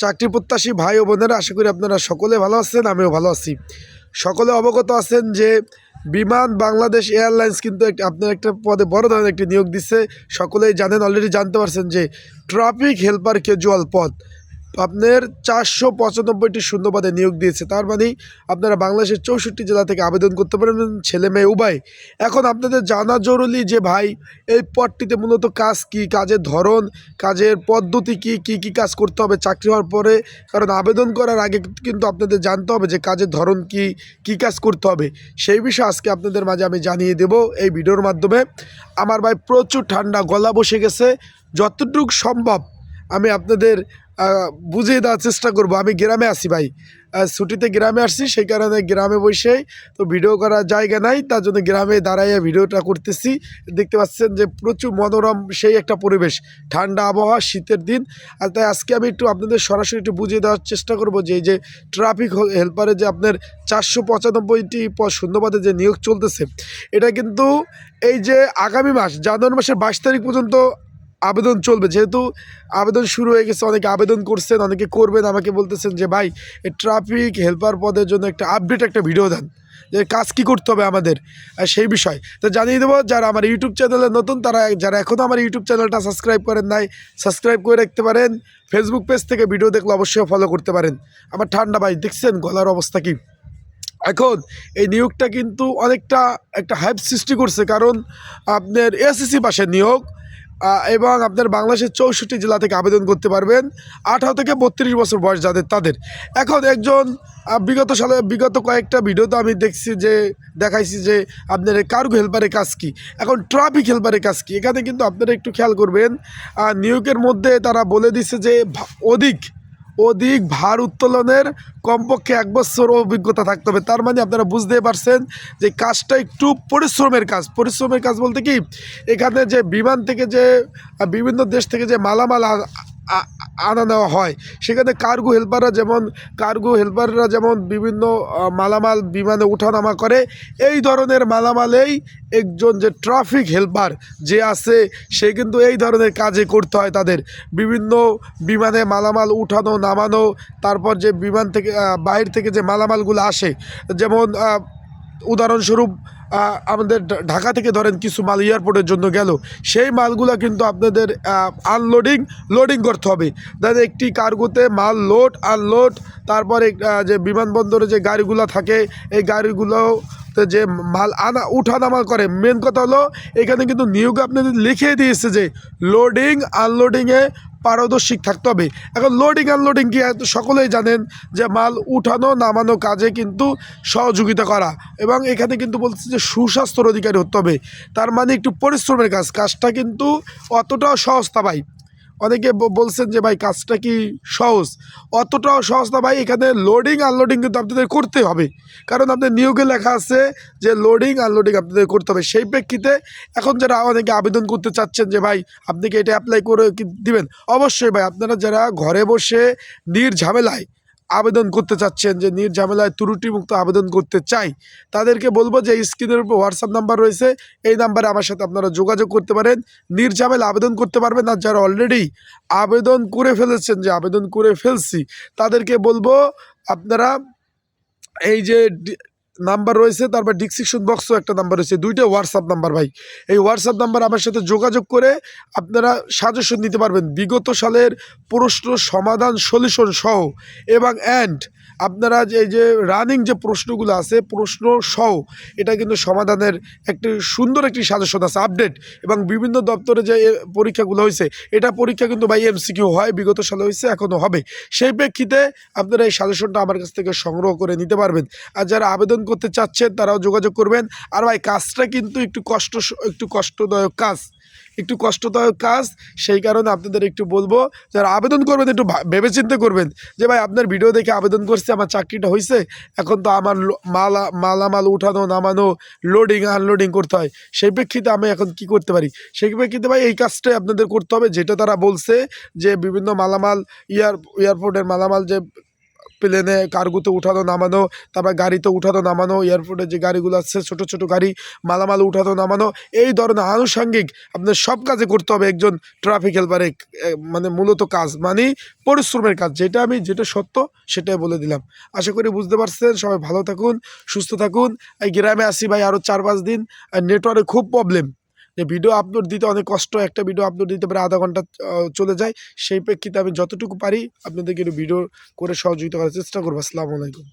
চাকরি প্রত্যাশী ভাই ও বোনেরা, আশা করি আপনারা সকলে ভালো আছেন, আমিও ভালো আছি। সকলে অবগত আছেন যে বিমান বাংলাদেশ এয়ারলাইন্স কিন্তু আপনার একটা পদে বড় ধরনের একটি নিয়োগ দিচ্ছে। সকলেই জানেন, অলরেডি জানতে পারছেন যে ট্রাফিক হেল্পার ক্যাজুয়াল পদ আপনার 495টি শূন্যপদে নিয়োগ দিয়েছে। তার মানে আপনারা বাংলাদেশের 64 জেলা থেকে আবেদন করতে পারবেন, ছেলে মেয়ে উভয়। এখন আপনাদের জানা জরুরি যে ভাই এই পদটিতে মূলত কাজ কি, কাজের ধরন, কাজের পদ্ধতি কি, কি কি কাজ করতে হবে চাকরি হওয়ার পরে। কারণ আবেদন করার আগে কিন্তু আপনাদের জানতে হবে যে কাজের ধরন কি, কি কাজ করতে হবে। সেই বিষয়ে আজকে আপনাদের মাঝে আমি জানিয়ে দেব এই ভিডিওর মাধ্যমে। আমার ভাই প্রচুর ঠান্ডা, গলা বসে গেছে, যতটুকু সম্ভব আমি আপনাদের বুঝিয়ে দেওয়ার চেষ্টা করব। আমি গ্রামে আছি ভাই, ছুটিতে গ্রামে আসছি, সেই কারণে গ্রামে বসেই তো ভিডিও করার জায়গা নাই, তার জন্য গ্রামে দাঁড়াইয়া ভিডিওটা করতেছি। দেখতে পাচ্ছেন যে প্রচুর মনোরম সেই একটা পরিবেশ, ঠান্ডা আবহাওয়া, শীতের দিন। আর তাই আজকে আমি একটু আপনাদের সরাসরি একটু বুঝিয়ে দেওয়ার চেষ্টা করব যে এই যে ট্রাফিক হেল্পারে যে আপনার 495টি শূন্যপদে যে নিয়োগ চলতেছে, এটা কিন্তু এই যে আগামী মাস জানুয়ারি মাসের 22 তারিখ পর্যন্ত আবেদন চলবে। যেহেতু আবেদন শুরু হয়ে গেছে, অনেকে আবেদন করছেন, অনেকে করবেন, আমাকে বলতেছেন যে ভাই এই ট্রাফিক হেল্পার পদের জন্য একটা আপডেট একটা ভিডিও দেন, যে কাজ কী করতে হবে আমাদের, সেই বিষয় তো জানিয়ে দেবো। যারা আমার ইউটিউব চ্যানেলে নতুন, যারা এখনও আমার ইউটিউব চ্যানেলটা সাবস্ক্রাইব করেন নাই, সাবস্ক্রাইব করে রাখতে পারেন। ফেসবুক পেজ থেকে ভিডিও দেখলে অবশ্যই ফলো করতে পারেন। আমার ঠান্ডা ভাই, দেখছেন গলার অবস্থা কী। এখন এই নিয়োগটা কিন্তু অনেকটা একটা হাইপ সৃষ্টি করছে, কারণ আপনার এসএসসি পাশের নিয়োগ এবং আপনার বাংলাদেশের 64 জেলা থেকে আবেদন করতে পারবেন, 18 থেকে 32 বছর বয়স যাদের, তাদের। এখন একজন বিগত কয়েকটা ভিডিওতে আমি দেখাইছি যে আপনার কার্গো হেল্পারের কাজ কী, এখন ট্রাফিক হেল্পারের কাজ কী। এখানে কিন্তু আপনারা একটু খেয়াল করবেন, নিয়োগের মধ্যে তারা বলে দিচ্ছে যে অধিক ভার উত্তোলনের কমপক্ষে 1 বছর অভিজ্ঞতা থাকতে হবে। তার মানে আপনারা বুঝতেই পারছেন যে কাজটা একটু পরিশ্রমের কাজ বলতে কি, এখানে যে বিমান থেকে যে বিভিন্ন দেশ থেকে যে মালামাল আনা নেওয়া হয়, সেখানে কার্গো হেল্পাররা যেমন বিভিন্ন মালামাল বিমানে ওঠানামা করে, এই ধরনের মালামালেই একজন যে ট্রাফিক হেল্পার যে আছে, সে কিন্তু এই ধরনের কাজে করতে হয় তাদের। বিভিন্ন বিমানে মালামাল উঠানো নামানো, তারপর যে বিমান থেকে বাইরে থেকে যে মালামালগুলো আসে, যেমন উদাহরণস্বরূপ আমাদের ঢাকা থেকে ধরেন কিছু মাল এয়ারপোর্টের জন্য গেল, সেই মালগুলো কিন্তু আপনাদের লোডিং করতে হবে। তাদের একটি কার্গোতে মাল লোড আনলোড, তারপরে যে বিমানবন্দরে যে গাড়িগুলো থাকে, এই গাড়িগুলো যে মাল উঠানামা করে। মেন কথা হলো এখানে কিন্তু নিয়োগ আপনাদের লিখিয়ে দিয়েছে যে লোডিং আনলোডিংয়ে পারদর্শী থাকতে হবে। এখন লোডিং আনলোডিং কি সকলেই জানেন, যে মাল উঠানো নামানো কাজে কিন্তু সহযোগিতা করা, এবং এখানে কিন্তু বলছে যে সুস্বাস্থ্যর অধিকারী হতে হবে। তার মানে একটু পরিশ্রমের কাজটা কিন্তু অতটাও সহজ না ভাই। অনেকে বলছেন যে ভাই কাজটা কি সহজ, অতটাও সহজ না ভাই। এখানে লোডিং আনলোডিং কিন্তু আপনাদের করতে হবে, কারণ আপনাদের নিয়োগে লেখা আছে যে লোডিং আনলোডিং আপনাদের করতে হবে। সেই প্রেক্ষিতে এখন যারা অনেকে আবেদন করতে চাচ্ছেন যে ভাই আপনি কি এটা অ্যাপ্লাই করে কি দিবেন, অবশ্যই ভাই আপনারা যারা ঘরে বসে নির্ঝামেলায় আবেদন করতে চাচ্ছেন, যে নির্ঝামেলায় ত্রুটিমুক্ত আবেদন করতে চাই, তাদেরকে বলবো যে স্ক্রিনের উপর হোয়াটসঅ্যাপ নাম্বার রয়েছে, এই নাম্বারে আমার সাথে আপনারা যোগাযোগ করতে পারেন, নির্ঝামেলা আবেদন করতে পারবেন। আর যারা অলরেডি আবেদন করে ফেলেছেন, যে আবেদন করে ফেলছি, তাদেরকে বলবো আপনারা এই যে নাম্বার রয়েছে, তারপর ডিসক্রিপশন বক্সও একটা নাম্বার রয়েছে, 2টা হোয়াটসঅ্যাপ নাম্বার ভাই। এই হোয়াটসঅ্যাপ নাম্বার আমার সাথে যোগাযোগ করে আপনারা সাজেশন নিতে পারবেন, বিগত সালের প্রশ্ন সমাধান সলিউশন সহ, এবং আপনারা এই যে রানিং যে প্রশ্নগুলো আছে প্রশ্ন সহ, এটা কিন্তু সমাধানের একটি সুন্দর একটি সাজেশন আছে, আপডেট। এবং বিভিন্ন দপ্তরে যে পরীক্ষাগুলো হয়েছে, এটা পরীক্ষা কিন্তু ভাই এমসিকিউ হয়, বিগত সালে হয়েছে, এখনও হবে। সেই প্রেক্ষিতে আপনারা এই সাজেশনটা আমার কাছ থেকে সংগ্রহ করে নিতে পারবেন। আর যারা আবেদন করতে চাচ্ছেন তারাও যোগাযোগ করবেন। আর ভাই কাজটা কিন্তু একটু কষ্টদায়ক কাজ, সেই কারণে আপনাদের একটু বলবো, যারা আবেদন করবেন একটু ভেবেচিন্তে করবেন, যে ভাই আপনার ভিডিও দেখে আবেদন করছে, আমার চাকরিটা হয়েছে, এখন তো আমার মালামাল উঠানো নামানো, লোডিং আনলোডিং করতে হয়, সেই প্রেক্ষিতে আমি এখন কি করতে পারি। সেই প্রেক্ষিতে ভাই এই কাজটাই আপনাদের করতে হবে, যেটা তারা বলছে যে বিভিন্ন মালামাল এয়ারপোর্টের মালামাল যে প্লেনে কার্গোতে উঠানো নামানো, তারপর গাড়িতে উঠানো নামানো, এয়ারপোর্টে যে গাড়িগুলো আছে ছোটো ছোটো গাড়ি, মালামাল উঠানো নামানো, এই ধরনের আনুষঙ্গিক আপনার সব কাজে করতে হবে একজন ট্রাফিক হেল্পারে। মানে মূলত কাজ মানে পরিশ্রমের কাজ, যেটা সত্য সেটাই বলে দিলাম। আশা করি বুঝতে পারছেন। সবাই ভালো থাকুন, সুস্থ থাকুন। এই গ্রামে আসি ভাই আরও 4-5 দিন, আর নেটওয়ার্কে খুব প্রবলেম, যে ভিডিও আপলোড দিতে অনেক কষ্ট। একটা ভিডিও আপলোড দিতে পারে আধা ঘন্টা চলে যায়। সেই প্রেক্ষিতে আমি যতটুকু পারি আপনাদেরকে একটু ভিডিও করে সহযোগিতা করার চেষ্টা করবো। আসসালামু আলাইকুম।